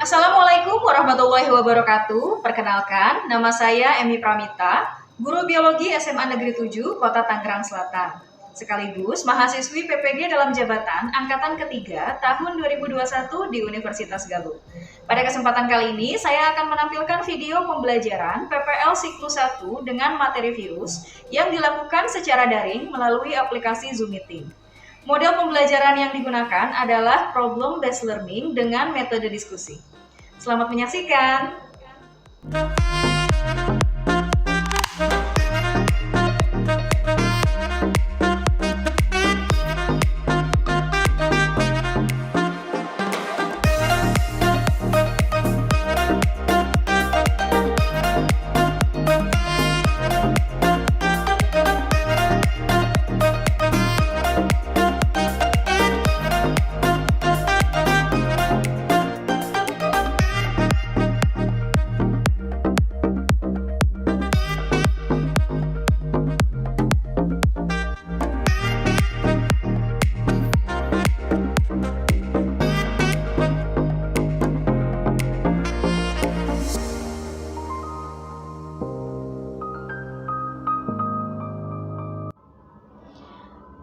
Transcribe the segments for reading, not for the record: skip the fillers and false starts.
Assalamualaikum warahmatullahi wabarakatuh. Perkenalkan, nama saya Emi Pramita, guru biologi SMA Negeri 7, Kota Tangerang Selatan. Sekaligus mahasiswi PPG dalam jabatan Angkatan Ketiga tahun 2021 di Universitas Galuh. Pada kesempatan kali ini, saya akan menampilkan video pembelajaran PPL Siklus 1 dengan materi virus yang dilakukan secara daring melalui aplikasi Zoom Meeting. Model pembelajaran yang digunakan adalah problem based learning dengan metode diskusi. Selamat menyaksikan.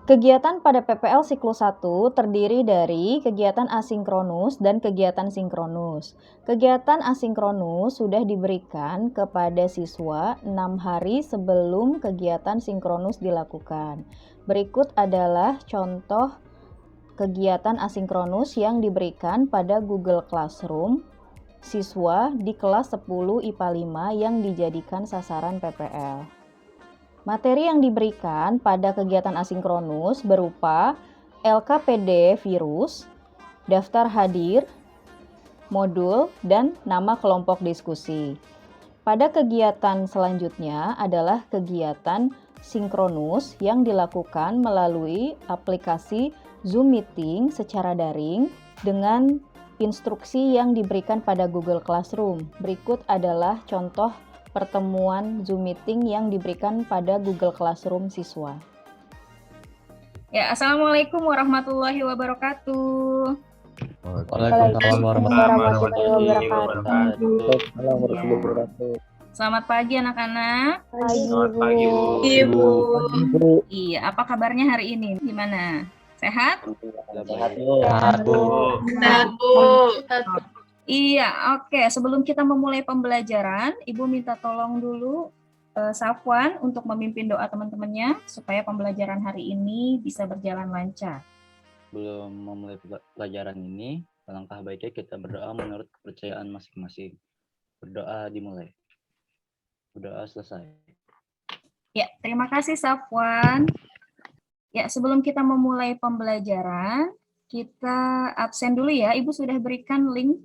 Kegiatan pada PPL Siklus 1 terdiri dari kegiatan asinkronus dan kegiatan sinkronus. Kegiatan asinkronus sudah diberikan kepada siswa 6 hari sebelum kegiatan sinkronus dilakukan. Berikut adalah contoh kegiatan asinkronus yang diberikan pada Google Classroom siswa di kelas 10 IPA 5 yang dijadikan sasaran PPL. Materi yang diberikan pada kegiatan asinkronus berupa LKPD virus, daftar hadir, modul, dan nama kelompok diskusi. Pada kegiatan selanjutnya adalah kegiatan sinkronus yang dilakukan melalui aplikasi Zoom Meeting secara daring dengan instruksi yang diberikan pada Google Classroom. Berikut adalah contoh pertemuan Zoom Meeting yang diberikan pada Google Classroom siswa. Ya, Assalamualaikum warahmatullahi wabarakatuh. Waalaikumsalam warahmatullahi wabarakatuh. Selamat pagi anak-anak. Selamat pagi, Bu. Ibu. Iya, apa kabarnya hari ini? Gimana? Sehat? Sehat, Bu. Sehat, Bu. Iya, oke. Sebelum kita memulai pembelajaran, Ibu minta tolong dulu Safwan untuk memimpin doa teman-temannya supaya pembelajaran hari ini bisa berjalan lancar. Belum memulai pelajaran ini, alangkah baiknya kita berdoa menurut kepercayaan masing-masing. Berdoa dimulai. Berdoa selesai. Ya, terima kasih Safwan. Ya, sebelum kita memulai pembelajaran, kita absen dulu ya. Ibu sudah berikan link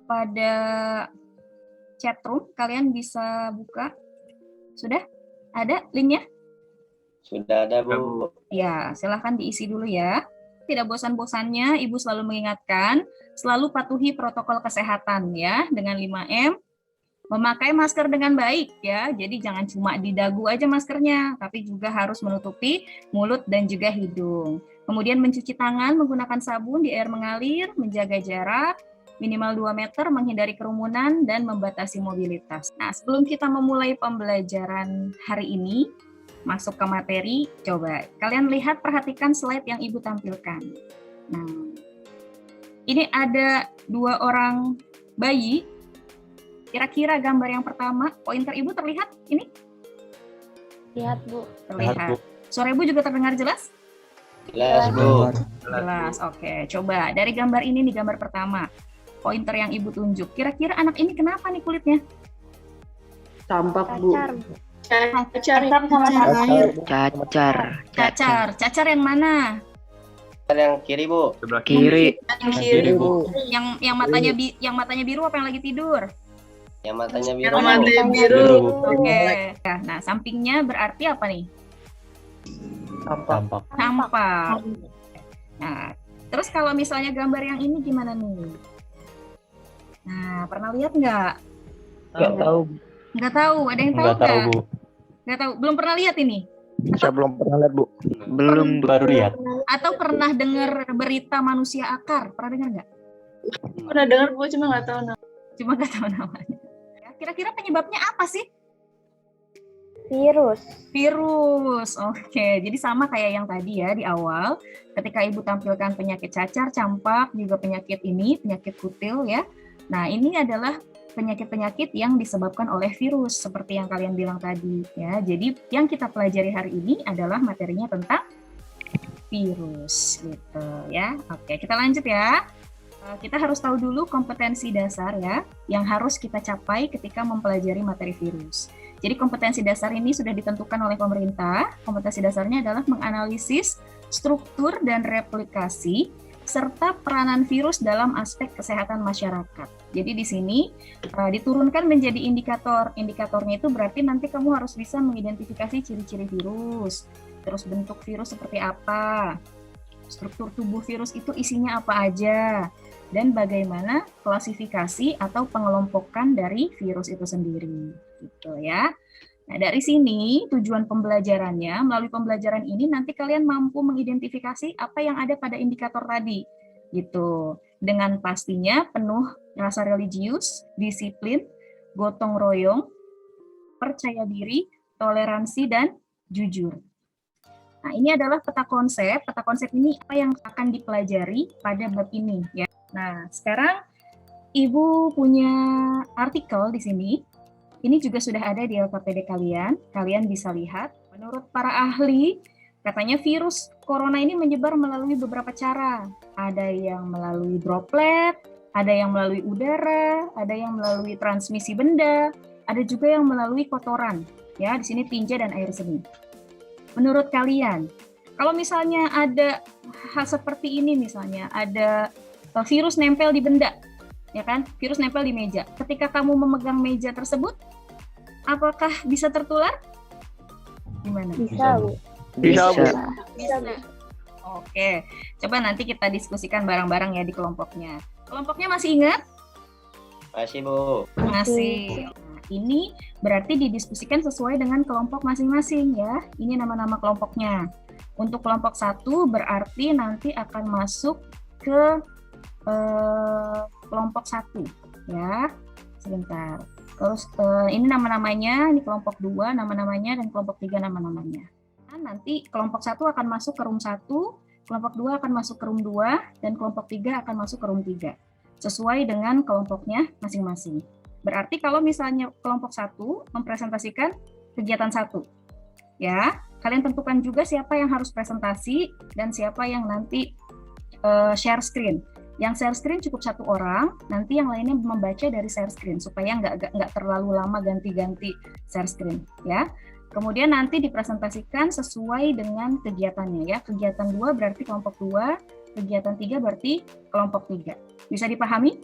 pada chat room, kalian bisa buka. Sudah? Ada linknya? Sudah ada, Bu. Ya, silahkan diisi dulu ya. Tidak bosan-bosannya, Ibu selalu mengingatkan, selalu patuhi protokol kesehatan ya, dengan 5M. Memakai masker dengan baik ya, jadi jangan cuma di dagu aja maskernya, tapi juga harus menutupi mulut dan juga hidung. Kemudian mencuci tangan menggunakan sabun di air mengalir, menjaga jarak, minimal 2 meter, menghindari kerumunan, dan membatasi mobilitas. Nah, sebelum kita memulai pembelajaran hari ini, masuk ke materi, coba kalian lihat, perhatikan slide yang Ibu tampilkan. Nah, ini ada 2 orang bayi. Kira-kira gambar yang pertama, pointer Ibu terlihat ini? Lihat, Bu. Terlihat. Suara Ibu juga terdengar jelas? Jelas, Bu. Jelas, oke. Coba dari gambar ini nih, gambar pertama. Pointer yang Ibu tunjuk. Kira-kira anak ini kenapa nih kulitnya? Tampak, Bu. Cacar sama air. Cacar. Cacar yang mana? Yang kiri, Bu. Sebelah Kiri. kiri, Bu. Yang matanya biru apa yang lagi tidur? Yang matanya biru. Yang matanya biru. Oke. Nah, sampingnya berarti apa nih? Tampak. Tampak. Nah, terus kalau misalnya gambar yang ini gimana nih? Nah, pernah lihat nggak? Nggak tahu. Nggak tahu. Ada yang tahu nggak? Nggak tahu. Belum pernah lihat ini? Saya belum pernah lihat, Bu. Belum, baru lihat. Atau pernah dengar berita manusia akar? Pernah dengar nggak? Pernah dengar Bu, cuma nggak tahu nama. Cuma nggak tahu namanya. Ya, kira-kira penyebabnya apa sih? Virus. Virus. Oke, jadi sama kayak yang tadi ya di awal. Ketika Ibu tampilkan penyakit cacar, campak, juga penyakit ini, penyakit kutil ya. Nah, ini adalah penyakit-penyakit yang disebabkan oleh virus seperti yang kalian bilang tadi ya. Jadi yang kita pelajari hari ini adalah materinya tentang virus gitu ya. Oke, kita lanjut ya. Kita harus tahu dulu kompetensi dasar ya yang harus kita capai ketika mempelajari materi virus. Jadi kompetensi dasar ini sudah ditentukan oleh pemerintah. Kompetensi dasarnya adalah menganalisis struktur dan replikasi serta peranan virus dalam aspek kesehatan masyarakat. Jadi di sini diturunkan menjadi indikator. Indikatornya itu berarti nanti kamu harus bisa mengidentifikasi ciri-ciri virus, terus bentuk virus seperti apa, struktur tubuh virus itu isinya apa aja, dan bagaimana klasifikasi atau pengelompokan dari virus itu sendiri. Gitu ya. Nah, dari sini tujuan pembelajarannya, melalui pembelajaran ini nanti kalian mampu mengidentifikasi apa yang ada pada indikator tadi. Gitu. Dengan pastinya penuh rasa religius, disiplin, gotong royong, percaya diri, toleransi, dan jujur. Nah, ini adalah peta konsep. Peta konsep ini apa yang akan dipelajari pada bab ini ya. Nah, sekarang Ibu punya artikel di sini. Ini juga sudah ada di LKPD kalian. Kalian bisa lihat. Menurut para ahli, katanya virus corona ini menyebar melalui beberapa cara. Ada yang melalui droplet, ada yang melalui udara, ada yang melalui transmisi benda, ada juga yang melalui kotoran. Ya, di sini tinja dan air seni. Menurut kalian, kalau misalnya ada hal seperti ini, misalnya ada virus nempel di benda, ya kan? Virus nempel di meja. Ketika kamu memegang meja tersebut, apakah bisa tertular? Gimana? Bisa Bu. Bisa, Bu. Bisa Bu. Oke, coba nanti kita diskusikan bareng-bareng ya di kelompoknya. Kelompoknya masih ingat? Makasih, Bu. Masih. Nah, ini berarti didiskusikan sesuai dengan kelompok masing-masing ya. Ini nama-nama kelompoknya. Untuk kelompok 1 berarti nanti akan masuk ke kelompok 1 ya. Sebentar. Terus ini nama-namanya, ini kelompok 2 nama-namanya, dan kelompok 3 nama-namanya. Nah, nanti kelompok 1 akan masuk ke room 1, kelompok 2 akan masuk ke room 2, dan kelompok 3 akan masuk ke room 3. Sesuai dengan kelompoknya masing-masing. Berarti kalau misalnya kelompok 1 mempresentasikan kegiatan 1, ya, kalian tentukan juga siapa yang harus presentasi dan siapa yang nanti share screen. Yang share screen cukup 1 orang, nanti yang lainnya membaca dari share screen supaya nggak terlalu lama ganti-ganti share screen, ya. Kemudian nanti dipresentasikan sesuai dengan kegiatannya, ya. Kegiatan 2 berarti kelompok 2, kegiatan 3 berarti kelompok 3. Bisa dipahami?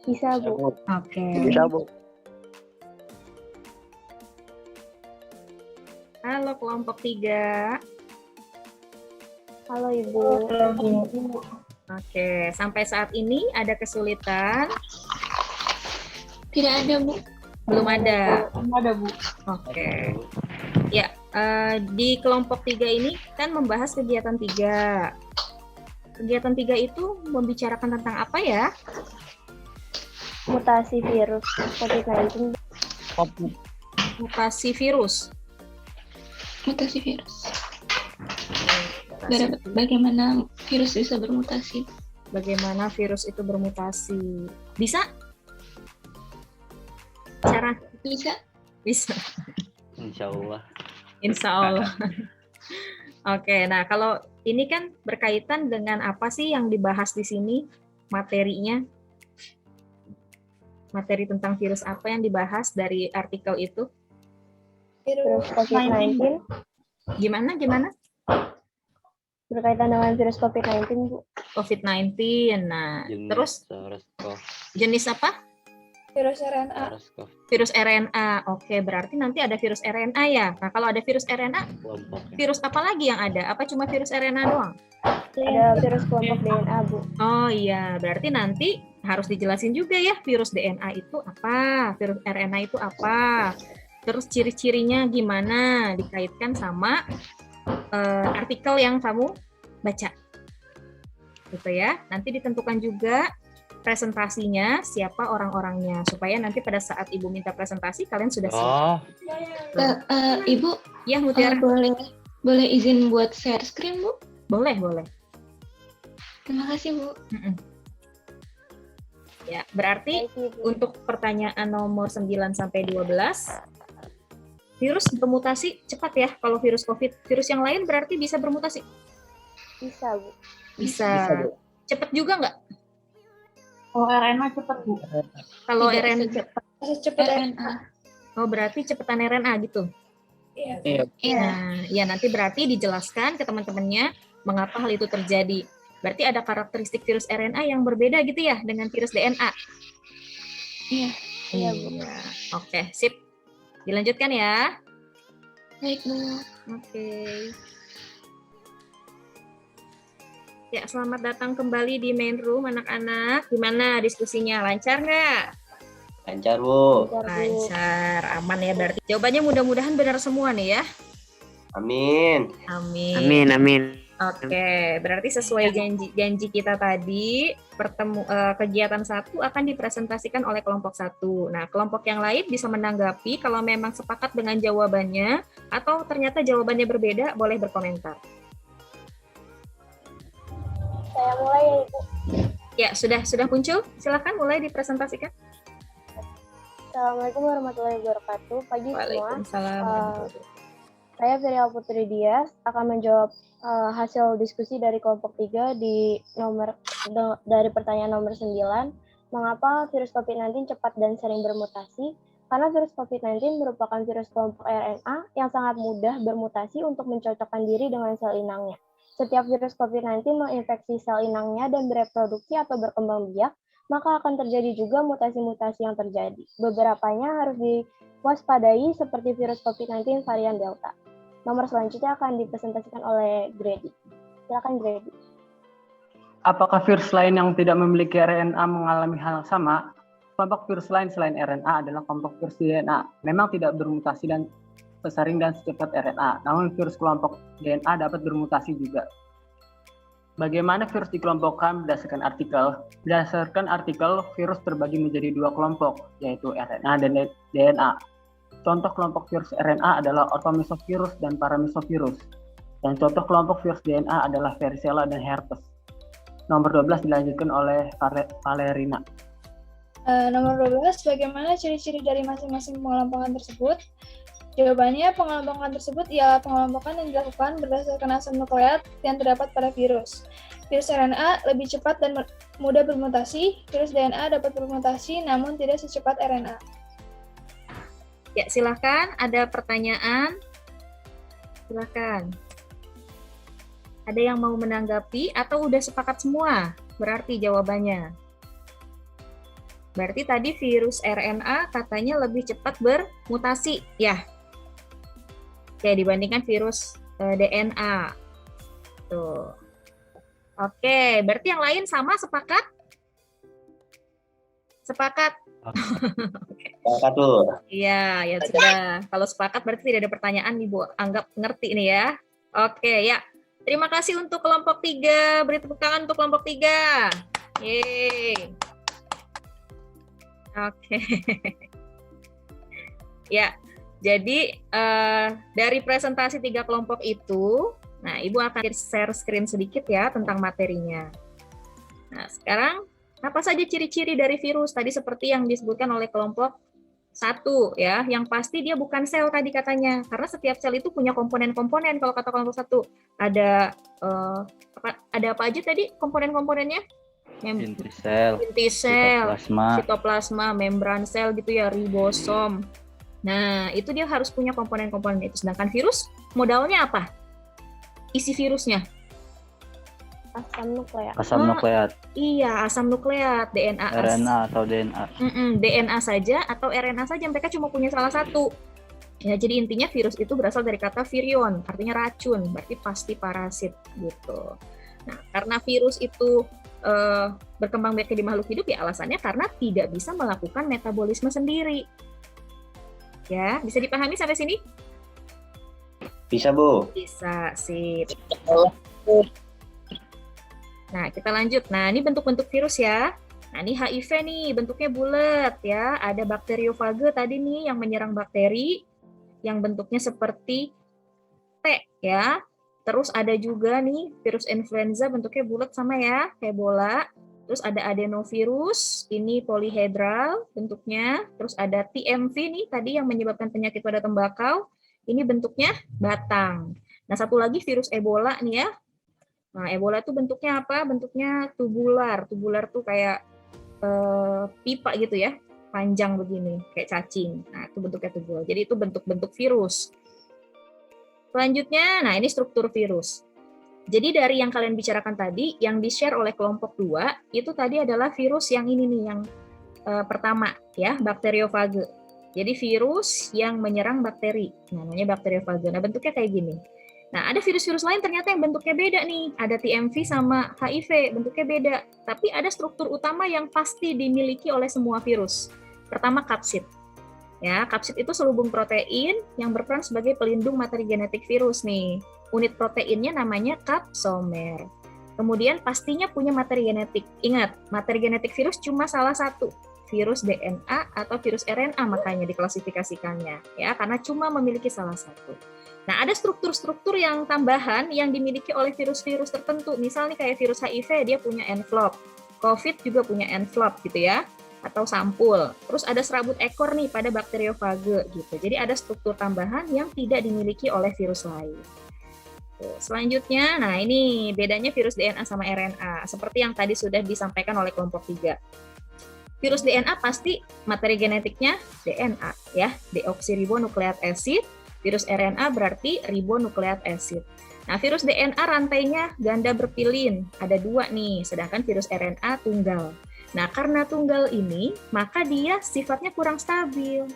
Bisa Bu. Oke. Bisa, Bu. Halo kelompok 3. Halo Ibu. Oke, sampai saat ini ada kesulitan? Tidak ada Bu. Belum ada. Belum ada Bu. Oke. Ya, di kelompok 3 ini kan membahas kegiatan 3. Kegiatan 3 itu membicarakan tentang apa ya? Mutasi virus COVID-19. Mutasi virus. Mutasi virus. Bagaimana virus bisa bermutasi? Bagaimana virus itu bermutasi? Bisa? Cara? Bisa? Bisa. Insya Allah. Insya Allah. Oke, nah kalau ini kan berkaitan dengan apa sih yang dibahas di sini materinya? Materi tentang virus apa yang dibahas dari artikel itu? Virus COVID-19. Gimana? Berkaitan dengan virus COVID-19 Bu. COVID-19. Nah, Jenis terus SARS-CoV. jenis apa? Virus RNA. SARS-CoV Virus RNA. Oke, berarti nanti ada virus RNA ya. Nah, kalau ada virus RNA, kelompoknya. virus apa lagi yang ada? Apa cuma virus RNA doang? Ada virus kelompok DNA Bu. Oh iya, berarti nanti harus dijelasin juga ya virus DNA itu apa, virus RNA itu apa. Terus ciri-cirinya gimana dikaitkan sama artikel yang kamu baca. Gitu ya. Nanti ditentukan juga presentasinya, siapa orang-orangnya, supaya nanti pada saat Ibu minta presentasi kalian sudah siap. Oh, Ibu, Ya, Mutiara. boleh izin buat share screen, Bu? Boleh, boleh. Terima kasih, Bu. Mm-mm. Ya, berarti Baik, Ibu. untuk pertanyaan nomor 9 sampai 12, virus bermutasi cepat ya. Kalau virus COVID, virus yang lain berarti bisa bermutasi. Bisa, Bu. Bisa. Bisa, Bu. Cepet juga nggak? Oh, RNA cepet, Bu. Kalau Tidak RNA, secepat Cepet ya. RNA. oh berarti cepetan RNA gitu. Iya. Iya. Iya. Nah, ya nanti berarti dijelaskan ke teman-temannya mengapa hal itu terjadi. Berarti ada karakteristik virus RNA yang berbeda gitu ya dengan virus DNA. Iya. Iya, Bu. Iya. Oke, sip. Dilanjutkan ya. Baik, Bu. Oke. Ya, selamat datang kembali di main room anak-anak. Gimana diskusinya? Lancar nggak? Lancar, Bu. Bentar, Bu. Lancar, aman ya berarti. Jawabannya mudah-mudahan benar semua nih ya. Amin. Amin. Amin. Oke, berarti sesuai janji kita tadi, kegiatan 1 akan dipresentasikan oleh kelompok 1. Nah, kelompok yang lain bisa menanggapi kalau memang sepakat dengan jawabannya atau ternyata jawabannya berbeda, boleh berkomentar. Saya mulai ya, Ibu. Ya, sudah muncul. Silakan mulai dipresentasikan. Assalamualaikum warahmatullahi wabarakatuh. Pagi semua. Waalaikumsalam. Saya Viria Putri Dias akan menjawab hasil diskusi dari kelompok 3 dari pertanyaan nomor 9. Mengapa virus COVID-19 cepat dan sering bermutasi? Karena virus COVID-19 merupakan virus kelompok RNA yang sangat mudah bermutasi untuk mencocokkan diri dengan sel inangnya. Setiap virus COVID-19 menginfeksi sel inangnya dan bereproduksi atau berkembang biak, maka akan terjadi juga mutasi-mutasi yang terjadi. Beberapanya harus diwaspadai seperti virus COVID-19 varian Delta. Nomor selanjutnya akan dipresentasikan oleh Grady. Silakan Grady. Apakah virus lain yang tidak memiliki RNA mengalami hal yang sama? Kelompok virus lain selain RNA adalah kelompok virus DNA. Memang tidak bermutasi dan sesering dan secepat RNA, namun virus kelompok DNA dapat bermutasi juga. Bagaimana virus dikelompokkan berdasarkan artikel? Berdasarkan artikel, virus terbagi menjadi 2 kelompok, yaitu RNA dan DNA. Contoh kelompok virus RNA adalah otomesovirus dan paramesovirus. Dan contoh kelompok virus DNA adalah varicella dan herpes. Nomor 12 dilanjutkan oleh Valerina. Nomor 12, bagaimana ciri-ciri dari masing-masing pengelompokan tersebut? Jawabannya, pengelompokan tersebut ialah pengelompokan yang dilakukan berdasarkan asam nukleat yang terdapat pada virus. Virus RNA lebih cepat dan mudah bermutasi, virus DNA dapat bermutasi namun tidak secepat RNA. Ya, silakan. Ada pertanyaan? Silakan. Ada yang mau menanggapi atau udah sepakat semua? Berarti jawabannya. Berarti tadi virus RNA katanya lebih cepat bermutasi, ya? Oke, dibandingkan virus DNA. Tuh. Oke, berarti yang lain sama sepakat? Sepakat? Sepakat, Bu. Iya, ya sudah. Kalau sepakat berarti tidak ada pertanyaan, Ibu. Anggap ngerti nih ya. Oke, ya. Terima kasih untuk kelompok 3. Beri tepuk tangan untuk kelompok 3. Yeay. Oke. Ya, jadi dari presentasi 3 kelompok itu, nah Ibu akan share screen sedikit ya tentang materinya. Nah, sekarang apa saja ciri-ciri dari virus? Tadi seperti yang disebutkan oleh kelompok 1 ya, yang pasti dia bukan sel tadi katanya, karena setiap sel itu punya komponen-komponen. Kalau kata kelompok 1 ada apa aja tadi komponen-komponennya? inti sel, Inti sel, sitoplasma, sitoplasma, membran sel gitu ya, ribosom. Nah, itu dia harus punya komponen-komponen itu. Sedangkan virus modalnya apa? Isi virusnya. Asam nukleat. asam nukleat, Iya, asam nukleat, DNA. RNA atau DNA. DNA saja atau RNA saja, mereka cuma punya salah satu. Ya, jadi intinya virus itu berasal dari kata virion, artinya racun, berarti pasti parasit gitu. Nah, karena virus itu berkembang biak di makhluk hidup, ya alasannya karena tidak bisa melakukan metabolisme sendiri. Ya, bisa dipahami sampai sini? Bisa, Bu. Bisa, sip. Nah, kita lanjut. Nah, ini bentuk-bentuk virus ya. Nah, ini HIV nih, bentuknya bulat ya. Ada bakteriofage tadi nih yang menyerang bakteri yang bentuknya seperti T ya. Terus ada juga nih virus influenza bentuknya bulat sama ya, kayak bola. Terus ada adenovirus, ini polihedral bentuknya. Terus ada TMV nih tadi yang menyebabkan penyakit pada tembakau. Ini bentuknya batang. Nah, satu lagi virus Ebola nih ya. Nah, Ebola itu bentuknya apa? Bentuknya tubular. Tubular tuh kayak pipa gitu ya, panjang begini, kayak cacing. Nah, itu bentuknya tubular. Jadi itu bentuk-bentuk virus. Selanjutnya, nah ini struktur virus. Jadi dari yang kalian bicarakan tadi, yang di-share oleh kelompok 2, itu tadi adalah virus yang ini nih, yang pertama ya, bakteriofage. Jadi virus yang menyerang bakteri, namanya bakteriofage. Nah, bentuknya kayak gini. Nah, ada virus-virus lain ternyata yang bentuknya beda nih. Ada TMV sama HIV, bentuknya beda. Tapi ada struktur utama yang pasti dimiliki oleh semua virus. Pertama, kapsid. Ya, kapsid itu selubung protein yang berperan sebagai pelindung materi genetik virus nih. Unit proteinnya namanya kapsomer. Kemudian pastinya punya materi genetik. Ingat, materi genetik virus cuma salah satu. Virus DNA atau virus RNA makanya diklasifikasikannya. Ya, karena cuma memiliki salah satu. Nah, ada struktur-struktur yang tambahan yang dimiliki oleh virus-virus tertentu. Misalnya kayak virus HIV, dia punya envelope. COVID juga punya envelope gitu ya, atau sampul. Terus ada serabut ekor nih pada bakteriofage gitu. Jadi ada struktur tambahan yang tidak dimiliki oleh virus lain. Selanjutnya, nah ini bedanya virus DNA sama RNA. Seperti yang tadi sudah disampaikan oleh kelompok 3. Virus DNA pasti materi genetiknya DNA ya, deoksiribonukleat acid. Virus RNA berarti ribonukleat acid. Nah, virus DNA rantainya ganda berpilin, ada 2 nih, sedangkan virus RNA tunggal. Nah, karena tunggal ini, maka dia sifatnya kurang stabil.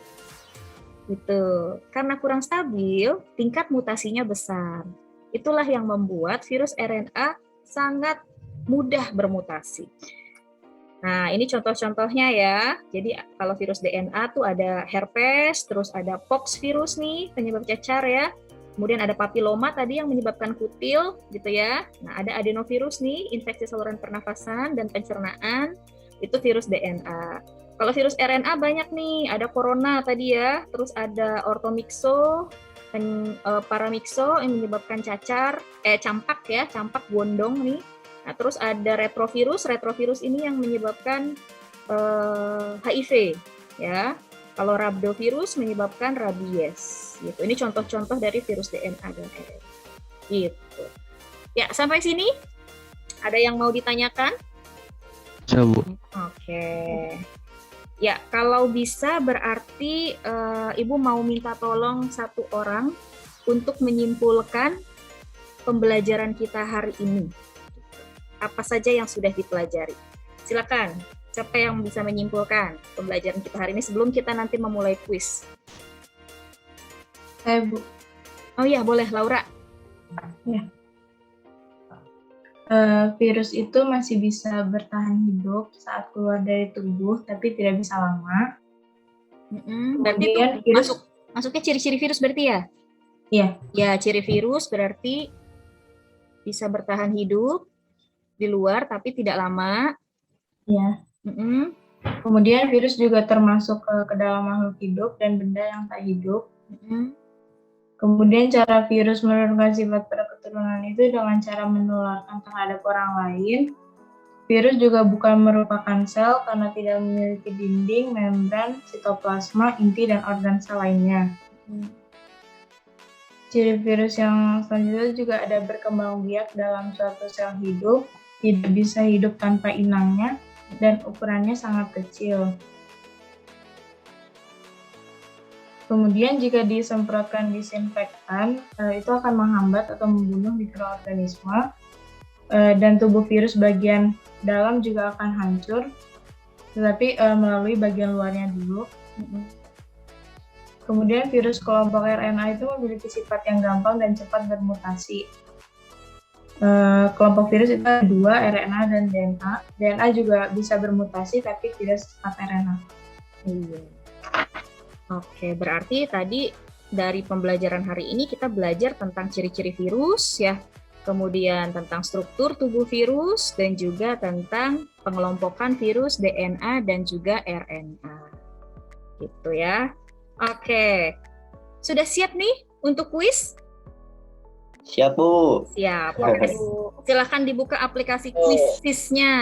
Gitu. Karena kurang stabil, tingkat mutasinya besar. Itulah yang membuat virus RNA sangat mudah bermutasi. Nah, ini contoh-contohnya ya. Jadi kalau virus DNA tuh ada herpes, terus ada pox virus nih, penyebab cacar ya. Kemudian ada papiloma tadi yang menyebabkan kutil gitu ya. Nah, ada adenovirus nih, infeksi saluran pernafasan dan pencernaan. Itu virus DNA. Kalau virus RNA banyak nih, ada corona tadi ya, terus ada ortomyxo, paramyxo yang menyebabkan campak ya, campak gondong nih. Nah, terus ada retrovirus ini yang menyebabkan HIV, ya. Kalau rhabdovirus menyebabkan rabies, gitu. Ini contoh-contoh dari virus DNA dan RNA, gitu. Ya, sampai sini ada yang mau ditanyakan? Bisa, Bu. Oke. Ya, kalau bisa berarti Ibu mau minta tolong 1 orang untuk menyimpulkan pembelajaran kita hari ini. Apa saja yang sudah dipelajari. Silakan, siapa yang bisa menyimpulkan pembelajaran kita hari ini sebelum kita nanti memulai kuis? Saya, Bu. Oh iya, boleh, Laura. Ya. Virus itu masih bisa bertahan hidup saat keluar dari tubuh, tapi tidak bisa lama. Berarti itu masuknya ciri-ciri virus berarti ya? Iya. Ya, ciri virus berarti bisa bertahan hidup di luar tapi tidak lama. Iya. Kemudian virus juga termasuk ke dalam makhluk hidup dan benda yang tak hidup. Kemudian cara virus menurunkan sifat pada keturunan itu dengan cara menularkan terhadap orang lain. Virus juga bukan merupakan sel karena tidak memiliki dinding, membran, sitoplasma, inti, dan organ sel lainnya. Ciri virus yang selanjutnya juga ada berkembang biak dalam suatu sel hidup, tidak bisa hidup tanpa inangnya, dan ukurannya sangat kecil. Kemudian jika disemprotkan disinfektan, itu akan menghambat atau membunuh mikroorganisme, dan tubuh virus bagian dalam juga akan hancur, tetapi melalui bagian luarnya dulu. Kemudian virus kelompok RNA itu memiliki sifat yang gampang dan cepat bermutasi. Kelompok virus itu ada 2, RNA dan DNA. DNA juga bisa bermutasi tapi tidak secepat RNA. Iya. Oke, berarti tadi dari pembelajaran hari ini kita belajar tentang ciri-ciri virus ya. kemudian tentang struktur tubuh virus, dan juga tentang pengelompokan virus DNA dan juga RNA. Gitu ya. Oke. Sudah siap nih untuk kuis? Siap, Bu. Siap. Oke. Silahkan dibuka aplikasi kuisnya.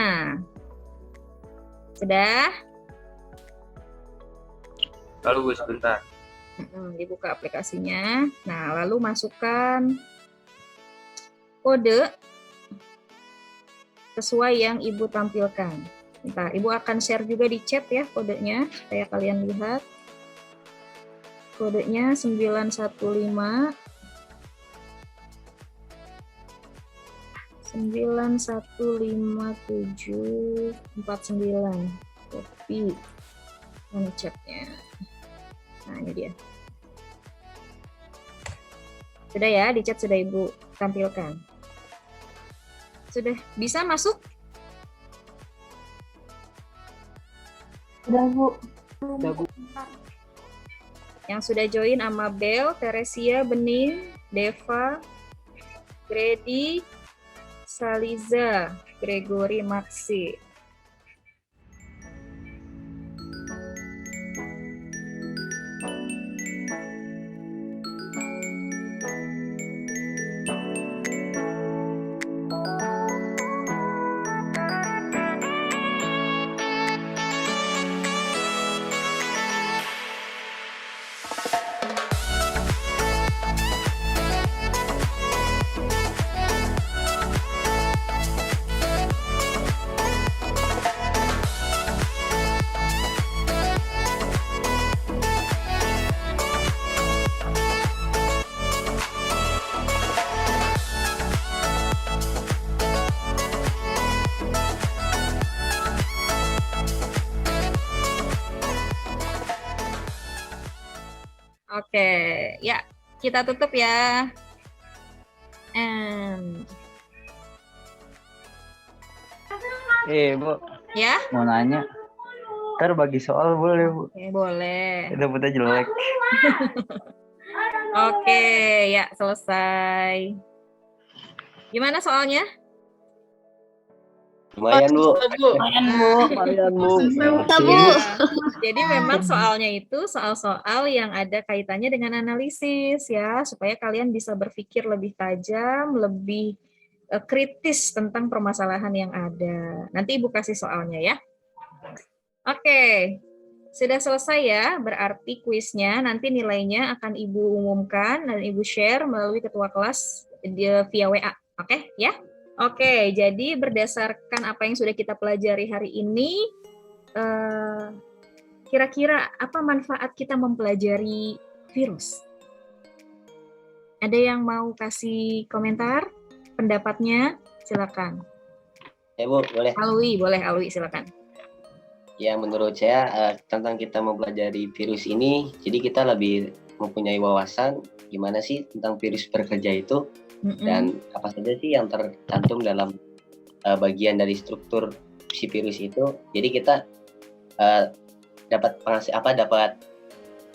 Sudah? Lalu Bu, sebentar. Dibuka aplikasinya. Nah, lalu masukkan kode sesuai yang Ibu tampilkan. Bentar, Ibu akan share juga di chat ya kodenya, supaya kalian lihat. Kodenya 915 915749. Copy. Mana chatnya? Nah, ini dia. Sudah ya, di chat sudah Ibu tampilkan. Sudah bisa masuk? Udah, Bu. Yang sudah join Amabel, Teresia, Bening, Deva, Grady, Saliza, Gregory, Maxi. Oke, ya kita tutup ya. Bu, Ya, mau nanya. Ntar bagi soal boleh, Bu. oke, boleh. Dapetnya jelek. Oke, ya selesai. Gimana soalnya? Lumayan, Bu. Lumayan, Bu. Jadi memang soalnya itu soal-soal yang ada kaitannya dengan analisis ya, supaya kalian bisa berpikir lebih tajam, lebih kritis tentang permasalahan yang ada. Nanti Ibu kasih soalnya ya. Oke, sudah selesai ya, berarti kuisnya nanti nilainya akan Ibu umumkan dan Ibu share melalui ketua kelas via WA. Oke ya? Oke, jadi berdasarkan apa yang sudah kita pelajari hari ini, kira-kira apa manfaat kita mempelajari virus? Ada yang mau kasih komentar, pendapatnya? Silakan. Ya, Bu, boleh. Alwi, silakan. Ya, menurut saya tentang kita mempelajari virus ini, jadi kita lebih mempunyai wawasan gimana sih tentang virus bekerja itu, dan apa saja sih yang tercantum dalam bagian dari struktur si virus itu. Jadi kita dapat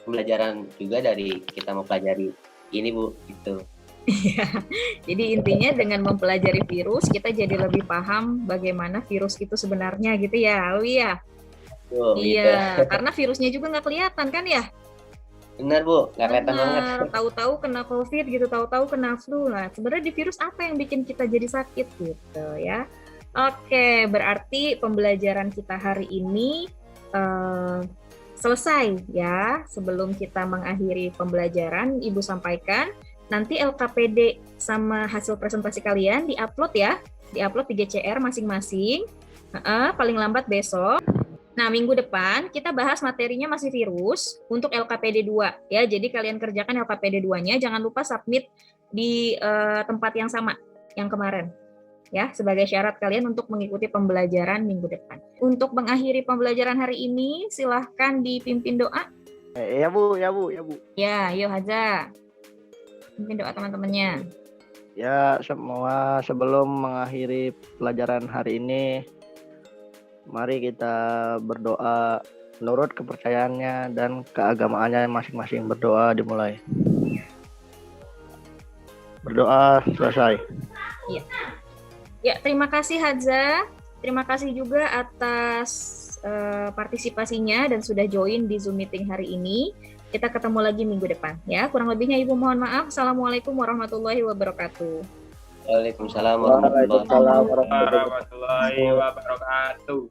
pembelajaran juga dari kita mempelajari ini, Bu, gitu. Iya. Jadi intinya dengan mempelajari virus kita jadi lebih paham bagaimana virus itu sebenarnya gitu ya, Alwi ya. Oh, Iya, gitu. karena virusnya juga nggak kelihatan kan ya? Benar, Bu, nggak kelihatan banget. Tahu-tahu kena COVID gitu, tahu-tahu kena flu lah. Sebenarnya di virus apa yang bikin kita jadi sakit gitu ya? Oke, berarti pembelajaran kita hari ini selesai ya. Sebelum kita mengakhiri pembelajaran, Ibu sampaikan nanti LKPD sama hasil presentasi kalian diupload ya, diupload di GCR masing-masing. Paling lambat besok. Nah, minggu depan kita bahas materinya masih virus untuk LKPD 2 ya. Jadi kalian kerjakan LKPD 2-nya, jangan lupa submit di tempat yang sama yang kemarin. Ya, sebagai syarat kalian untuk mengikuti pembelajaran minggu depan. Untuk mengakhiri pembelajaran hari ini, silahkan dipimpin doa. Ya, Bu. Ya, yuk Haza. Pimpin doa teman-temannya. Ya, semua sebelum mengakhiri pelajaran hari ini, mari kita berdoa menurut kepercayaannya dan keagamaannya masing-masing. Berdoa dimulai. Berdoa selesai. Ya. Ya, terima kasih Hadza. Terima kasih juga atas partisipasinya dan sudah join di Zoom meeting hari ini. Kita ketemu lagi minggu depan ya. Kurang lebihnya Ibu mohon maaf. Assalamualaikum warahmatullahi wabarakatuh. Waalaikumsalam warahmatullahi wabarakatuh. Warahmatullahi wabarakatuh.